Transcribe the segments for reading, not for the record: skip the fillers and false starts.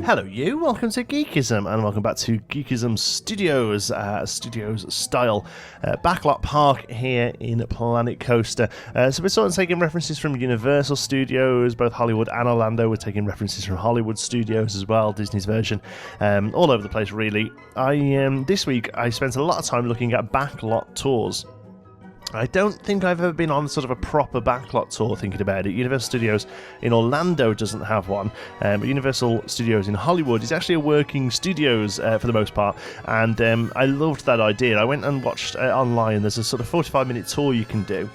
Hello you, welcome to Geekism, and welcome back to Geekism Studios, Studios style Backlot Park here in Planet Coaster. So we're sort of taking references from Universal Studios, both Hollywood and Orlando. We're taking references from Hollywood Studios as well, Disney's version, all over the place really. This week I spent a lot of time looking at backlot tours. I don't think I've ever been on sort of a proper backlot tour thinking about it. Universal Studios in Orlando doesn't have one, but Universal Studios in Hollywood is actually a working studios for the most part, and I loved that idea. I went and watched online. There's a sort of 45-minute tour you can do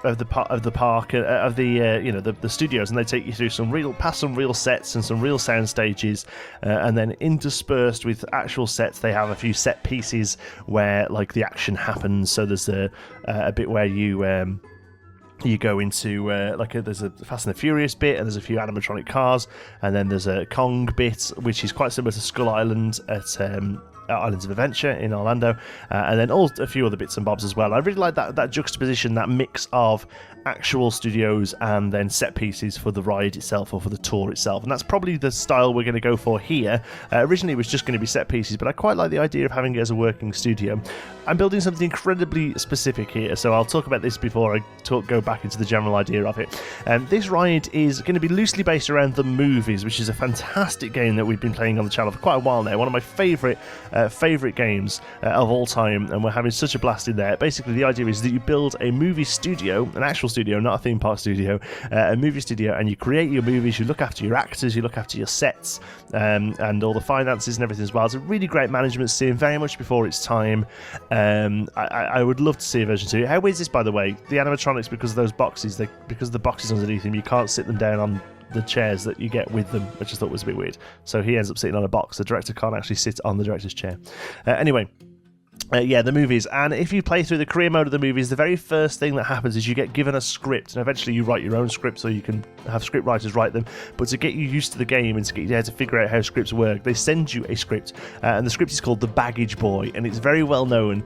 of the park, the studios, and they take you through past some real sets and some real sound stages, and then interspersed with actual sets, they have a few set pieces where like the action happens. So there's a bit where you go into there's a Fast and the Furious bit, and there's a few animatronic cars, and then there's a Kong bit which is quite similar to Skull Island at Islands of Adventure in Orlando, and then a few other bits and bobs as well. I really like that juxtaposition, that mix of actual studios and then set pieces for the ride itself or for the tour itself, and that's probably the style we're going to go for here. Originally it was just going to be set pieces, but I quite like the idea of having it as a working studio. I'm building something incredibly specific here, so I'll talk about this before I go back into the general idea of it. This ride is going to be loosely based around The Movies, which is a fantastic game that we've been playing on the channel for quite a while now. One of my favourite games of all time, and we're having such a blast in there. Basically, the idea is that you build a movie studio, an actual studio, not a theme park studio, a movie studio, and you create your movies, you look after your actors, you look after your sets, and all the finances and everything as well. It's a really great management sim, very much before its time. I would love to see a version 2. How weird is this, by the way? The animatronics, because of those boxes, because of the boxes underneath them, you can't sit them down on the chairs that you get with them, which I thought was a bit weird. So he ends up sitting on a box. The director can't actually sit on the director's chair. Anyway. The movies, and if you play through the career mode of the movies, the very first thing that happens is you get given a script, and eventually you write your own script, so you can have script writers write them. But to get you used to the game and to get you there to figure out how scripts work, they send you a script, and the script is called The Baggage Boy, and it's very well known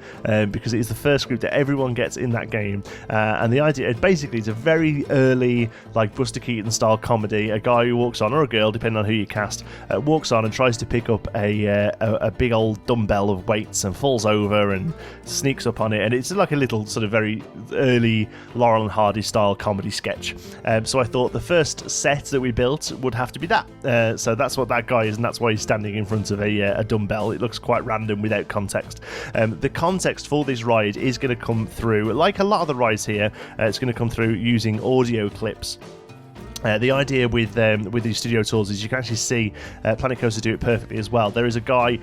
because it is the first script that everyone gets in that game. And the idea, basically, it's a very early, like Buster Keaton style comedy. A guy who walks on, or a girl, depending on who you cast, walks on and tries to pick up a big old dumbbell of weights and falls over and sneaks up on it, and it's like a little sort of very early Laurel and Hardy style comedy sketch. So I thought the first set that we built would have to be that. So that's what that guy is, and that's why he's standing in front of a dumbbell. It looks quite random without context. The context for this ride is going to come through, like a lot of the rides here, it's going to come through using audio clips. The idea with these studio tours is you can actually see Planet Coaster do it perfectly as well. There is a guy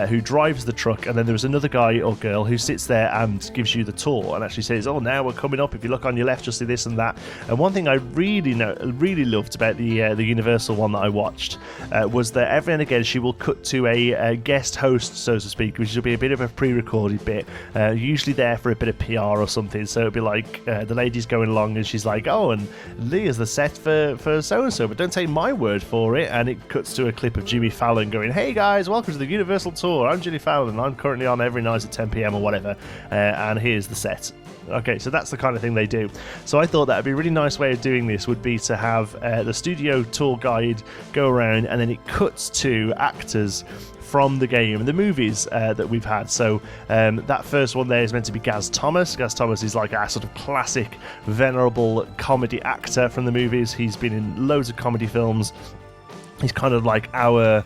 who drives the truck, and then there is another guy or girl who sits there and gives you the tour and actually says, "Oh, now we're coming up. If you look on your left, you'll see this and that." And one thing I really loved about the Universal one that I watched was that every and again she will cut to a guest host, so to speak, which will be a bit of a pre-recorded bit, usually there for a bit of PR or something. So it'll be like the lady's going along and she's like, "Oh, and Lee is the set for so-and-so, but don't take my word for it," and it cuts to a clip of Jimmy Fallon going, "Hey guys, welcome to the Universal Tour. I'm Jimmy Fallon, and I'm currently on every night at 10 p.m. or whatever, and here's the set." Okay, so that's the kind of thing they do. So I thought that would be a really nice way of doing this would be to have the studio tour guide go around, and then it cuts to actors from the game and the movies that we've had. So that first one there is meant to be Gaz Thomas. Gaz Thomas is like a sort of classic, venerable comedy actor from the movies. He's been in loads of comedy films. He's kind of like our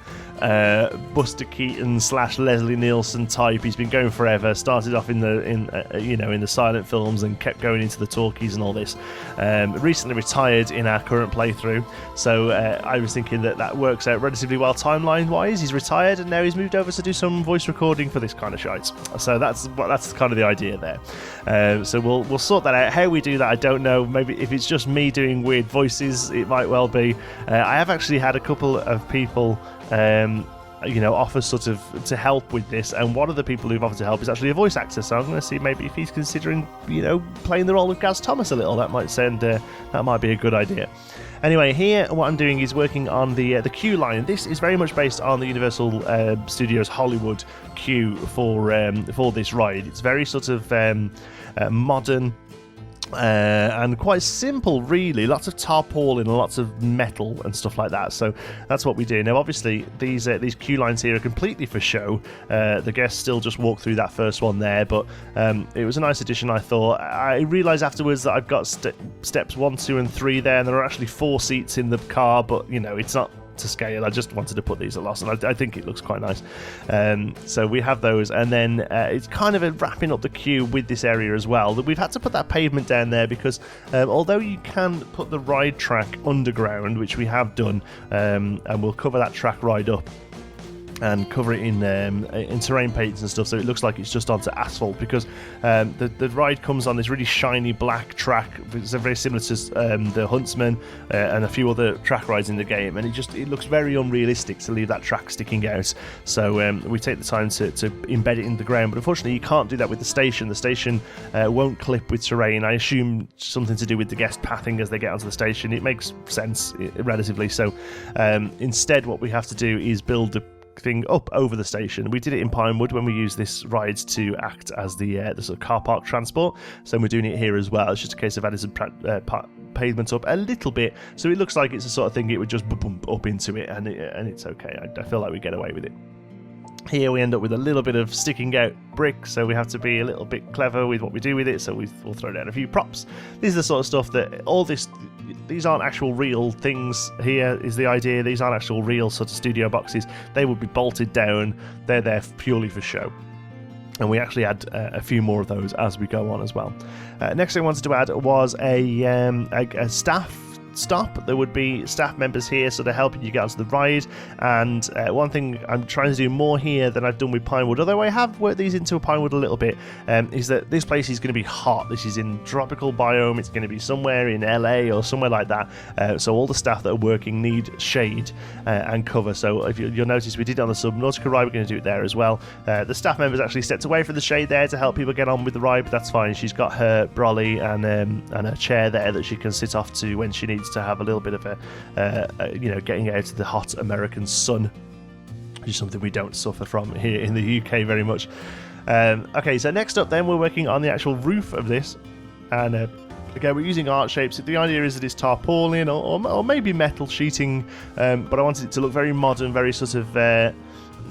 Buster Keaton / Leslie Nielsen type. He's been going forever. Started off in the silent films and kept going into the talkies and all this. Recently retired in our current playthrough, so I was thinking that works out relatively well timeline wise. He's retired and now he's moved over to do some voice recording for this kind of shite. So that's kind of the idea there. So we'll sort that out. How we do that, I don't know. Maybe if it's just me doing weird voices, it might well be. I have actually had a couple of people offer sort of to help with this, and one of the people who've offered to help is actually a voice actor, so I'm going to see maybe if he's considering playing the role of Gaz Thomas a little. That might be a good idea. Anyway, here what I'm doing is working on the queue line. This is very much based on the Universal Studios Hollywood queue for this ride. It's very sort of modern, and quite simple, really. Lots of tarpaulin and lots of metal and stuff like that. So that's what we do. Now, obviously, these queue lines here are completely for show. The guests still just walk through that first one there, but it was a nice addition, I thought. I realised afterwards that I've got steps 1, 2, and 3 there, and there are actually 4 seats in the car, but, you know, it's not to scale. I just wanted to put these at loss, and I think it looks quite nice. So we have those, and then it's kind of wrapping up the queue with this area as well. We've had to put that pavement down there because although you can put the ride track underground, which we have done, and we'll cover that track ride up and cover it in terrain paints and stuff, so it looks like it's just onto asphalt, because the ride comes on this really shiny black track. It's very similar to the Huntsman and a few other track rides in the game, and it looks very unrealistic to leave that track sticking out. So we take the time to embed it in the ground, but unfortunately you can't do that with the station. The station won't clip with terrain. I assume something to do with the guest pathing as they get onto the station. It makes sense relatively. So instead what we have to do is build the thing up over the station. We did it in Pinewood when we used this ride to act as the sort of car park transport, so we're doing it here as well. It's just a case of adding some pavement up a little bit, so it looks like it's the sort of thing it would just bump up into it, and it's okay. I feel like we get away with it. Here we end up with a little bit of sticking out brick, so we have to be a little bit clever with what we do with it, so we'll throw down a few props. This is the sort of stuff that these aren't actual real things. Here is the idea. These aren't actual real sort of studio boxes. They would be bolted down. They're there purely for show. And we actually add a few more of those as we go on as well. Next thing I wanted to add was a staff stop. There would be staff members here, so they're helping you get onto the ride. And one thing I'm trying to do more here than I've done with Pinewood, although I have worked these into Pinewood a little bit, is that this place is going to be hot. This is in tropical biome. It's going to be somewhere in LA or somewhere like that. So all the staff that are working need shade and cover. So if you'll notice, we did it on the Subnautica ride. We're going to do it there as well. The staff members actually stepped away from the shade there to help people get on with the ride, but that's fine. She's got her brolly and a chair there that she can sit off to when she needs to have a little bit of getting out of the hot American sun, which is something we don't suffer from here in the UK very much. Okay, so next up then we're working on the actual roof of this, and again we're using art shapes. The idea is that it's tarpaulin or maybe metal sheeting, but I wanted it to look very modern, very sort of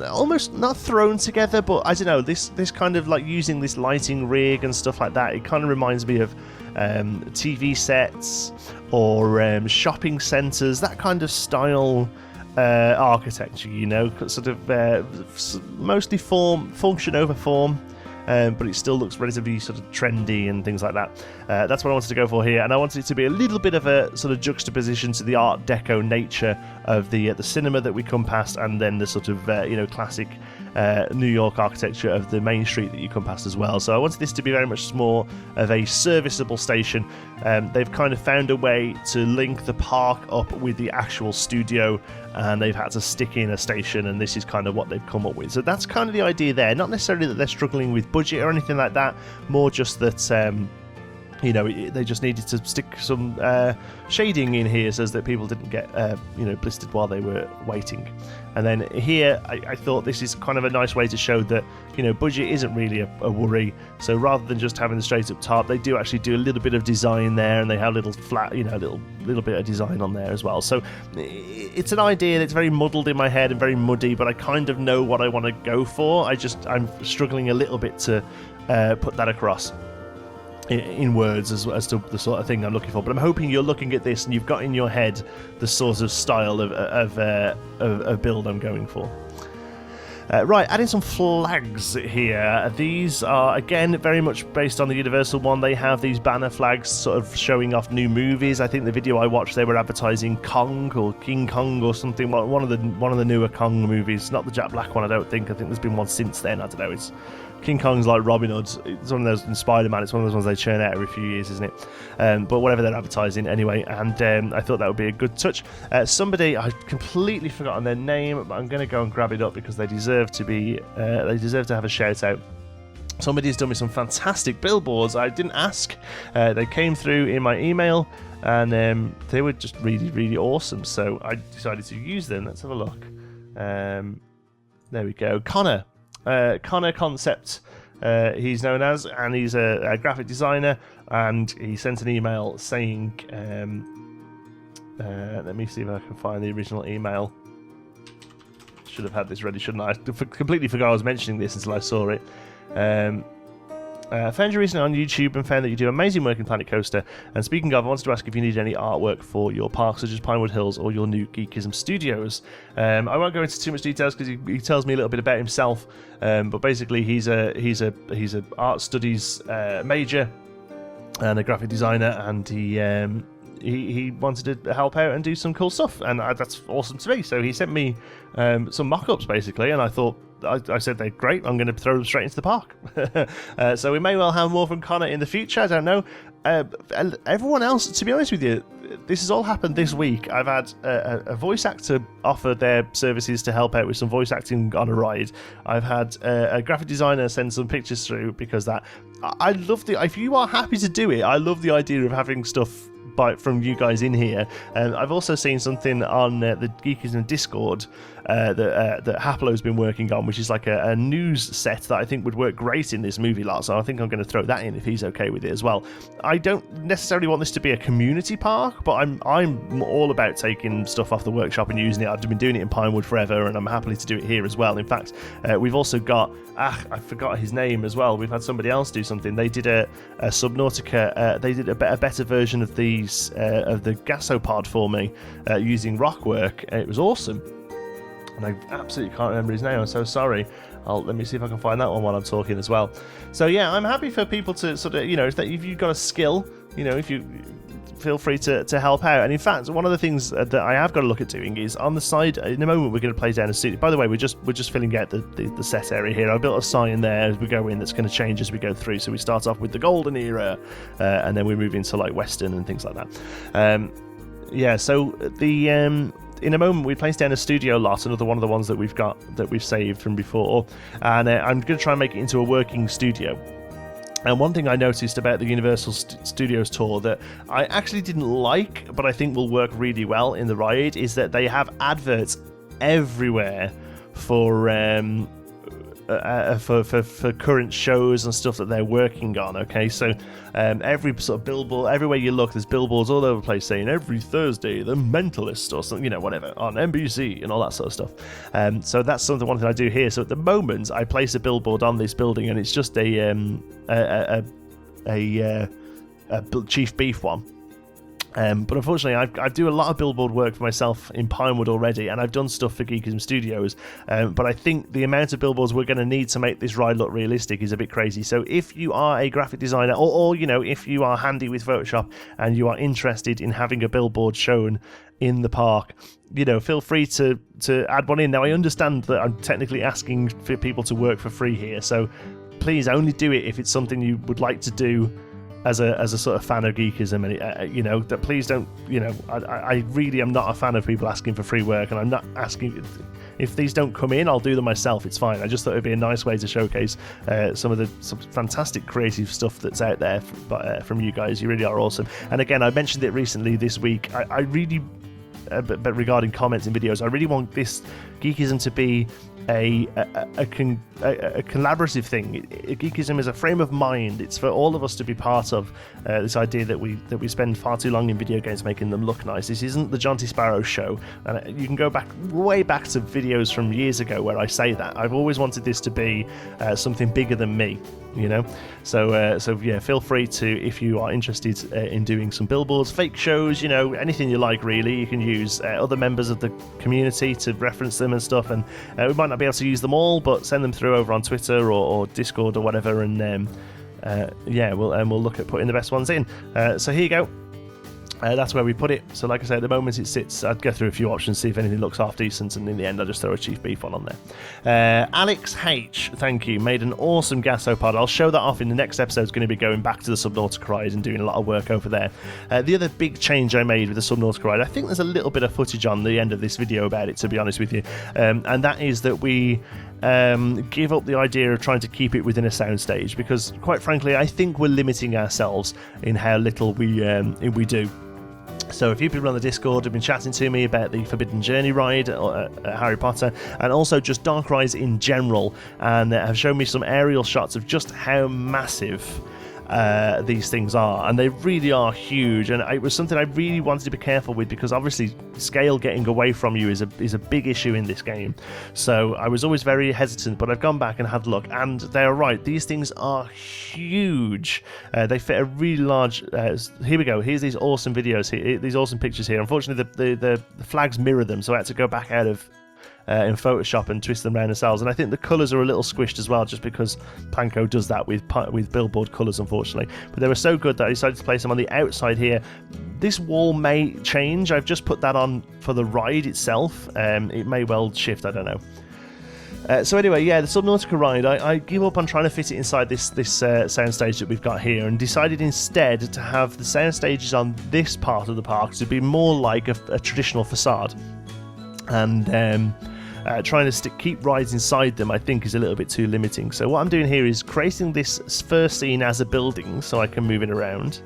almost not thrown together, but I don't know, this kind of like using this lighting rig and stuff like that. It kind of reminds me of TV sets or shopping centres, that kind of style architecture, you know, sort of mostly function over form. But it still looks relatively sort of trendy and things like that. That's what I wanted to go for here, and I wanted it to be a little bit of a sort of juxtaposition to the Art Deco nature of the cinema that we come past, and then the sort of classic New York architecture of the main street that you come past as well. So I wanted this to be very much more of a serviceable station. They've kind of found a way to link the park up with the actual studio, and they've had to stick in a station, and this is kind of what they've come up with. So that's kind of the idea there. Not necessarily that they're struggling with budget or anything like that, more just that they just needed to stick some shading in here so that people didn't get blistered while they were waiting. And then here I thought this is kind of a nice way to show that budget isn't really a worry. So rather than just having the straight up top, they do actually do a little bit of design there, and they have a little flat, little bit of design on there as well. So it's an idea that's very muddled in my head and very muddy, but I kind of know what I want to go for. I'm struggling a little bit to put that across in words as to the sort of thing I'm looking for. But I'm hoping you're looking at this and you've got in your head the sort of style of build I'm going for. Right, adding some flags here. These are, again, very much based on the Universal one. They have these banner flags sort of showing off new movies. I think the video I watched, they were advertising Kong or King Kong or something. One of the newer Kong movies, not the Jack Black one, I don't think. I think there's been one since then. I don't know. King Kong's like Robin Hood. It's one of those in Spider-Man. It's one of those ones they churn out every few years, isn't it? But whatever they're advertising anyway. And I thought that would be a good touch. Somebody, I've completely forgotten their name, but I'm going to go and grab it up because they deserve to be. They deserve to have a shout out. Somebody's done me some fantastic billboards. I didn't ask. They came through in my email, and they were just really, really awesome. So I decided to use them. Let's have a look. There we go. Connor Concept, he's known as, and he's a graphic designer and he sent an email saying, let me see if I can find the original email. Should have had this ready, shouldn't I? I completely forgot I was mentioning this until I saw it. Found you recently on YouTube and found that you do amazing work in Planet Coaster. And speaking of, I wanted to ask if you need any artwork for your parks, such as Pinewood Hills or your new Geekism Studios. I won't go into too much details because he tells me a little bit about himself. But basically, he's a art studies major and a graphic designer, and he wanted to help out and do some cool stuff, and that's awesome to me. So he sent me some mock-ups basically, and I thought, I said they're great, I'm going to throw them straight into the park. So we may well have more from Connor in the future, I don't know. Everyone else, to be honest with you, this has all happened this week. I've had a voice actor offer their services to help out with some voice acting on a ride. I've had a graphic designer send some pictures through, because I love if you are happy to do it, I love the idea of having stuff from you guys in here. I've also seen something on the Geekism Discord that Haplo's been working on, which is like a news set that I think would work great in this movie lot, so I think I'm going to throw that in if he's okay with it as well. I don't necessarily want this to be a community park, but I'm all about taking stuff off the workshop and using it. I've been doing it in Pinewood forever, and I'm happy to do it here as well. In fact, we've also got I forgot his name as well. We've had somebody else do something. They did a Subnautica. They did a better version of the gasopod for me using rockwork. It was awesome, and I absolutely can't remember his name. I'm so sorry. Let me see if I can find that one while I'm talking as well. So yeah, I'm happy for people to sort of, if you've got a skill, if you feel free to help out. And in fact, one of the things that I have got to look at doing is on the side. In a moment, we're going to play down a studio. By the way, we're just filling out the set area here. I built a sign there as we go in that's going to change as we go through. So we start off with the golden era, and then we move into like western and things like that. So in a moment, we place down a studio lot, another one of the ones that we've saved from before, and I'm going to try and make it into a working studio. And one thing I noticed about the Universal Studios tour that I actually didn't like, but I think will work really well in the ride, is that they have adverts everywhere for current shows and stuff that they're working on. Okay, so every sort of billboard, everywhere you look, there's billboards all over the place saying every Thursday The Mentalist or something, whatever, on NBC and all that sort of stuff. So that's one thing I do here. So at the moment, I place a billboard on this building, and it's just a Chief Beef one. But unfortunately, I do a lot of billboard work for myself in Pinewood already, and I've done stuff for Geekism Studios. But I think the amount of billboards we're going to need to make this ride look realistic is a bit crazy. So if you are a graphic designer, or if you are handy with Photoshop and you are interested in having a billboard shown in the park, feel free to add one in. Now, I understand that I'm technically asking for people to work for free here, so please only do it if it's something you would like to do as a sort of fan of geekism, and that please don't. I really am not a fan of people asking for free work, and I'm not asking. If these don't come in, I'll do them myself. It's fine. I just thought it'd be a nice way to showcase some fantastic creative stuff that's out there from you guys. You really are awesome. And again, I mentioned it recently this week. I really, but regarding comments and videos, I really want this Geekism to be a collaborative thing. Geekism is a frame of mind. It's for all of us to be part of this idea that we spend far too long in video games making them look nice. This isn't the John T. Sparrow show, and you can go way back to videos from years ago where I say that. I've always wanted this to be something bigger than me, So yeah, feel free to, if you are interested in doing some billboards, fake shows, anything you like really. You can use other members of the community to reference them and stuff, and we might not be able to use them all, but send them through over on Twitter or Discord or whatever, and we'll look at putting the best ones in. So here you go. That's where we put it. So like I say, at the moment it sits. I'd go through a few options, see if anything looks half decent, and in the end I'll just throw a Chief Beef one on there. Alex H, thank you, made an awesome gasopod. I'll show that off in the next episode. It's going to be going back to the Subnautica Ride and doing a lot of work over there. The other big change I made with the Subnautica Ride, I think there's a little bit of footage on the end of this video about it, to be honest with you, and that is that we give up the idea of trying to keep it within a soundstage, because quite frankly I think we're limiting ourselves in how little we do. So a few people on the Discord have been chatting to me about the Forbidden Journey ride at Harry Potter, and also just dark rides in general, and have shown me some aerial shots of just how massive these things are, and they really are huge, and it was something I really wanted to be careful with, because obviously scale getting away from you is a big issue in this game. So I was always very hesitant, but I've gone back and had a look, and they're right, these things are huge. They fit a really large here we go, here's these awesome videos here, these awesome pictures here. Unfortunately the flags mirror them, so I had to go back out of in Photoshop and twist them around ourselves, and I think the colours are a little squished as well, just because Planco does that with billboard colours, unfortunately. But they were so good that I decided to place them on the outside here. This wall may change. I've just put that on for the ride itself. It may well shift, I don't know. So anyway, yeah, the Subnautica ride, I give up on trying to fit it inside this soundstage that we've got here, and decided instead to have the sound stages on this part of the park to be more like a traditional facade. And trying to keep rides inside them, I think, is a little bit too limiting. So what I'm doing here is creating this first scene as a building, so I can move it around,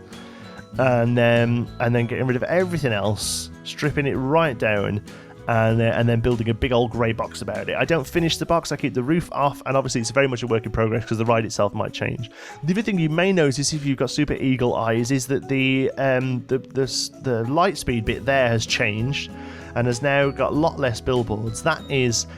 and then getting rid of everything else, stripping it right down, and then building a big old grey box about it. I don't finish the box, I keep the roof off, and obviously it's very much a work in progress because the ride itself might change. The other thing you may notice if you've got super eagle eyes is that the light speed bit there has changed and has now got a lot less billboards. That is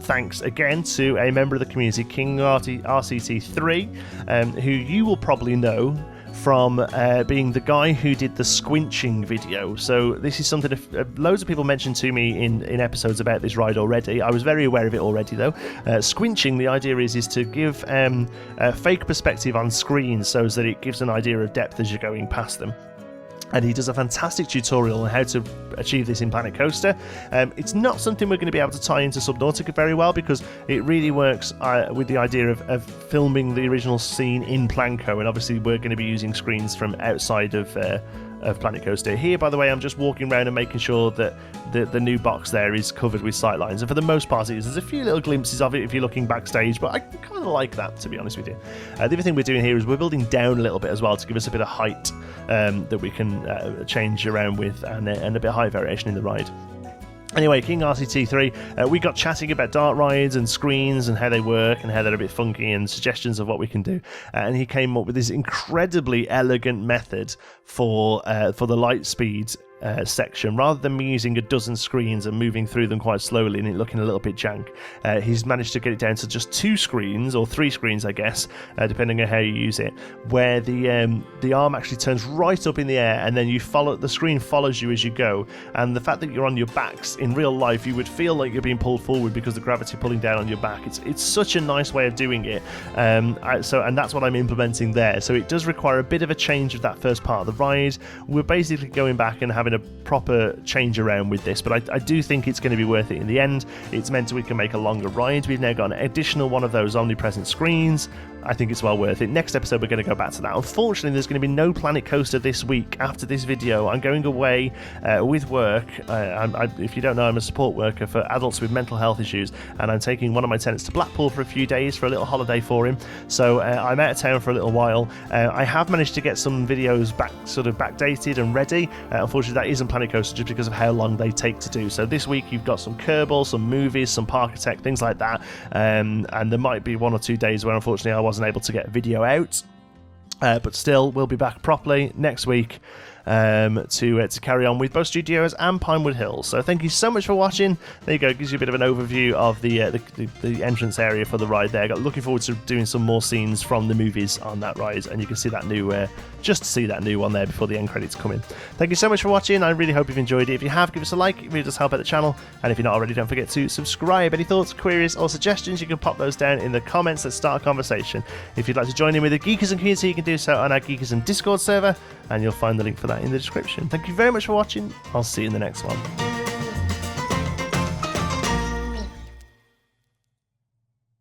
thanks again to a member of the community, King RCT3, who you will probably know from being the guy who did the squinching video. So this is something loads of people mentioned to me in episodes about this ride already. I was very aware of it already though. Squinching, the idea is to give a fake perspective on screens so that it gives an idea of depth as you're going past them. And he does a fantastic tutorial on how to achieve this in Planet Coaster. It's not something we're going to be able to tie into Subnautica very well, because it really works with the idea of filming the original scene in Planco, and obviously we're going to be using screens from outside of Planet Coaster. Here, by the way, I'm just walking around and making sure that the new box there is covered with sightlines, and for the most part it is. There's a few little glimpses of it if you're looking backstage, but I kind of like that, to be honest with you. The other thing we're doing here is we're building down a little bit as well to give us a bit of height that we can change around with, and a bit of height variation in the ride. Anyway, King RCT3, we got chatting about dark rides and screens and how they work and how they're a bit funky and suggestions of what we can do. And he came up with this incredibly elegant method for the light speed section. Rather than me using a dozen screens and moving through them quite slowly and it looking a little bit jank, he's managed to get it down to just 2 screens, or 3 screens I guess, depending on how you use it, where the arm actually turns right up in the air, and then the screen follows you as you go. And the fact that you're on your backs, in real life you would feel like you're being pulled forward because the gravity pulling down on your back. It's such a nice way of doing it, and that's what I'm implementing there. So it does require a bit of a change of that first part of the ride. We're basically going back and having a proper change around with this, but I do think it's going to be worth it in the end. It's meant we can make a longer ride. We've now got an additional one of those omnipresent screens. I think it's well worth it. Next episode we're going to go back to that. Unfortunately, there's going to be no Planet Coaster this week after this video. I'm going away with work. If you don't know, I'm a support worker for adults with mental health issues, and I'm taking one of my tenants to Blackpool for a few days for a little holiday for him. So I'm out of town for a little while. I have managed to get some videos backdated and ready. Unfortunately, that isn't Planet Coaster just because of how long they take to do. So this week you've got some Kerbal, some movies, some Parkitect, things like that. And there might be 1 or 2 days where unfortunately I wasn't able to get video out. But still, we'll be back properly next week to carry on with both studios and Pinewood Hills. So thank you so much for watching. There you go, it gives you a bit of an overview of the entrance area for the ride there. Looking forward to doing some more scenes from the movies on that ride, and you can see that new just to see that new one there before the end credits come in. Thank you so much for watching. I really hope you've enjoyed it. If you have, give us a like. It really does help out the channel, and if you're not already, don't forget to subscribe. Any thoughts, queries or suggestions, you can pop those down in the comments. Let's start a conversation. If you'd like to join in with the Geekism community, you can do so on our Geekism Discord server, and you'll find the link for that in the description. Thank you very much for watching. I'll see you in the next one.